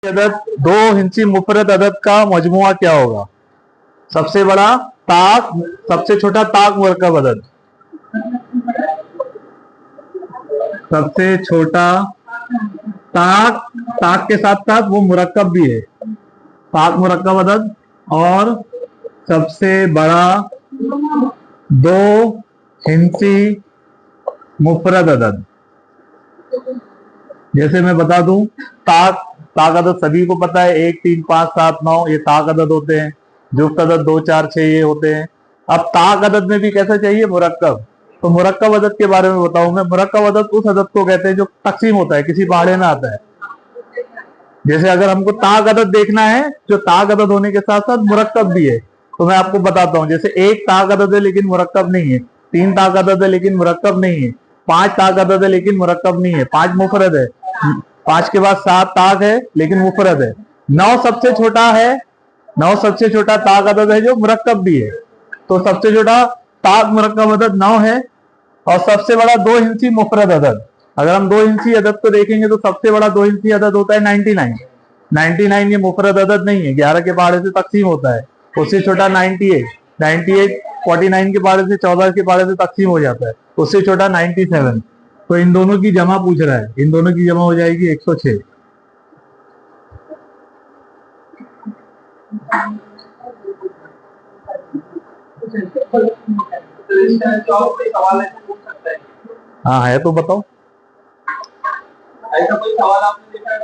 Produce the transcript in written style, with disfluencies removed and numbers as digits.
अदद, दो हिंसी मुफरद अदद का मजमुआ क्या होगा? सबसे बड़ा ताक, सबसे छोटा ताक मुरक्कब अदद। सबसे छोटा ताक, ताक के साथ साथ वो मुरक्कब भी है, ताक मुरक्कब अदद। और सबसे बड़ा दो हिंसी मुफरद अदद। जैसे मैं बता दूं, ताक, ताक अदद सभी को पता है, 1 3 5 7 9 ये ताक अदद होते हैं। जुफ्त अदद 2 4 6 ये होते हैं। अब ताक अदद में भी कैसे चाहिए? मुरक्कब। तो मुरक्कब अदद के बारे में बताऊं मैं। मुरक्कब अदद उस अदद को कहते हैं जो तकसीम होता है, किसी पहाड़े में आता है। जैसे अगर हमको ताक अदद देखना है जो ताक अदद होने के साथ साथ मुरक्कब भी है, तो मैं आपको बताता हूँ। जैसे 1 ताक अदद है लेकिन मुरक्कब नहीं है, 3 ताक अदद है लेकिन मुरक्कब नहीं है, 5 ताक अदद है लेकिन मुरक्कब नहीं है, 5 मुफरद है, 5 के बाद 7 ताक है लेकिन मुफरद है, 9 सबसे छोटा है, 9 सबसे छोटा ताक अदद है जो मुरक्कब भी है। तो सबसे छोटा ताक मुरक्कब अदद 9 है। और सबसे बड़ा दो हिंसी मुफरद अदद, अगर हम दो हिंसी अदद को देखेंगे तो सबसे बड़ा दो हिंसी अदद होता है 99। 99 ये मुफरद अदद नहीं है, 11 के पहाड़े से तकसीम होता है। उससे छोटा 98, 98 49 के पहाड़े से, 14 के पहाड़े से तकसीम हो जाता है। उससे छोटा 97। तो इन दोनों की जमा पूछ रहा है, इन दोनों की जमा हो जाएगी 106। हाँ है तो बताओ। ऐसा कोई सवाल आपने देखा है